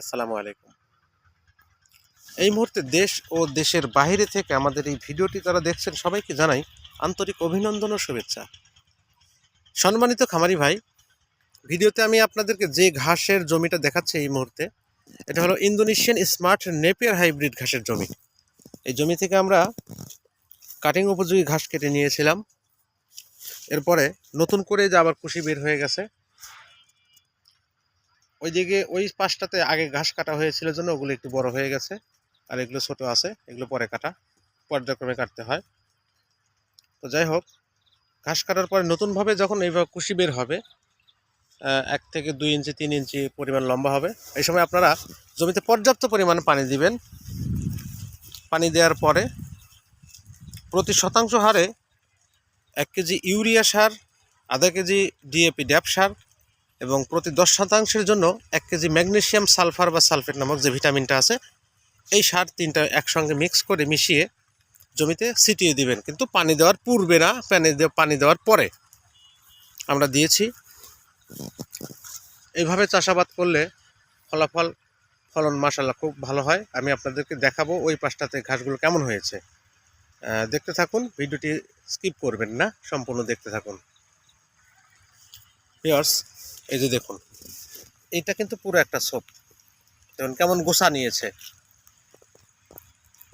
আসসালামু আলাইকুম। এই মুহূর্তে দেশ ও দেশের বাইরে থেকে আমাদের এই ভিডিওটি যারা দেখছেন সবাইকে জানাই আন্তরিক অভিনন্দন ও শুভেচ্ছা। সম্মানিত খামারি ভাই, ভিডিওতে আমি আপনাদেরকে যে ঘাসের জমিটা দেখাচ্ছি এই মুহূর্তে, এটা হলো ইন্দোনেশিয়ান স্মার্ট নেপিয়ার হাইব্রিড ঘাসের জমি। এই জমি থেকে আমরা কাটিং উপযোগী ঘাস কেটে নিয়েছিলাম। এরপরে নতুন করে যে আবার কুশি বের হয়ে গেছে। ওইদিকে ওই পাশটাতে আগে ঘাস কাটা হয়েছিল জন্য ওগুলো একটু বড় হয়ে গেছে, আর এগুলো ছোট আছে, এগুলো পরে কাটা, পর্যায়ক্রমে কাটতে হয়। তো যাই হোক, ঘাস কাটার পরে নতুনভাবে যখন এইভাবে কুশি বের হবে, 1 থেকে 2 ইঞ্চি 3 ইঞ্চি পরিমাণ লম্বা হবে, এই সময় আপনারা জমিতে পর্যাপ্ত পরিমাণে পানি দিবেন। পানি দেওয়ার পরে প্রতি শতাংশ হারে 1 কেজি ইউরিয়া সার, আধা কেজি ডিএপি ড্যাপ সার এবং প্রতি 10 শতাংশের জন্য 1 কেজি ম্যাগনেসিয়াম সালফার বা সালফেট নামক যে ভিটামিনটা আছে, এই সার 3টা একসঙ্গে মিক্স করে মিশিয়ে জমিতে ছিটিয়ে দিবেন, কিন্তু পানি দেওয়ার পূর্বে না, পানি দেওয়ার পরে আমরা দিয়েছি। এইভাবে চাষাবাদ করলে ফলন মাশাআল্লাহ খুব ভালো হয়। আমি আপনাদেরকে দেখাবো ওই পাশটাতে ঘাসগুলো কেমন হয়েছে। দেখতে থাকুন, ভিডিওটি স্কিপ করবেন না, সম্পূর্ণ দেখতে থাকুন। ভিউয়ার্স, এই যে দেখুন, এটা কিন্তু পুরো একটা ছোপ, দেখুন কেমন গোছা নিয়েছে।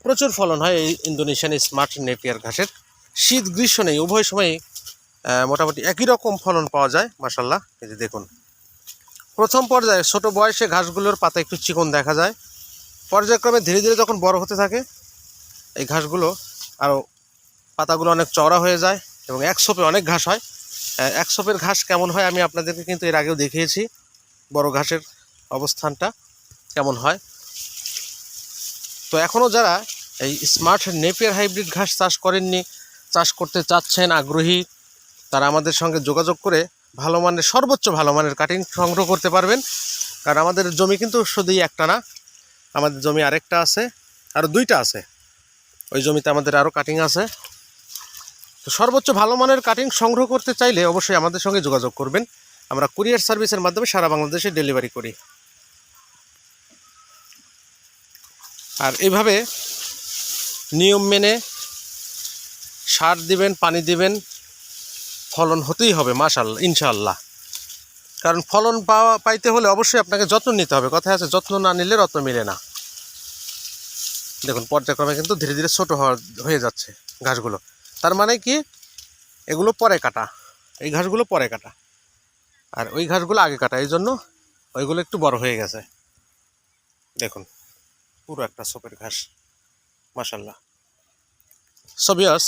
প্রচুর ফলন হয় এই ইন্দোনেশিয়ান স্মার্ট নেপিয়ার ঘাসের। শীত গ্রীষ্ম নেই, উভয় সময়ই মোটামুটি একই রকম ফলন পাওয়া যায় মাশাআল্লাহ। এই যে দেখুন, প্রথম পর্যায়ে ছোট বয়সে ঘাসগুলোর পাতা একটু চিকন দেখা যায়। পর্যায়ক্রমে ধীরে ধীরে যখন বড় হতে থাকে, এই ঘাসগুলো আরও পাতাগুলো অনেক চওড়া হয়ে যায় এবং এক ছোপে অনেক ঘাস হয়। এক ছোপের ঘাস কেমন হয় আমি আপনাদেরকে কিন্তু এর আগেও দেখিয়েছি, বড় ঘাসের অবস্থানটা কেমন হয়। তো এখনও যারা এই স্মার্ট নেপিয়ার হাইব্রিড ঘাস চাষ করেননি, চাষ করতে চাচ্ছেন, আগ্রহী, তারা আমাদের সঙ্গে যোগাযোগ করে ভালো মানের, সর্বোচ্চ ভালো মানের কাটিং সংগ্রহ করতে পারবেন। কারণ আমাদের জমি কিন্তু শুধুই একটা না, আমাদের জমি আরেকটা আছে, আরও 2টা আছে। ওই জমিতে আমাদের আরও কাটিং আছে। তো সর্বোচ্চ ভালো মানের কাটিং সংগ্রহ করতে চাইলে অবশ্যই আমাদের সঙ্গে যোগাযোগ করবেন। আমরা কুরিয়ার সার্ভিসের মাধ্যমে সারা বাংলাদেশে ডেলিভারি করি। আর এইভাবে নিয়ম মেনে সার দিবেন, পানি দিবেন, ফলন হতেই হবে মাশাআল্লাহ, ইনশাআল্লাহ। কারণ ফলন পাইতে হলে অবশ্যই আপনাকে যত্ন নিতে হবে। কথা আছে, যত্ন না নিলে রত্ন মিলে না। দেখুন পর্যায়ক্রমে কিন্তু ধীরে ধীরে ছোট হয়ে যাচ্ছে ঘাসগুলো। তার মানে কি, এগুলো পরে কাটা, এই ঘাসগুলো পরে কাটা, আর ওই ঘাসগুলো আগে কাটা, এই জন্য ওইগুলো একটু বড় হয়ে গেছে। দেখুন পুরো একটা ছোপের ঘাস মাশাআল্লাহ। So viewers,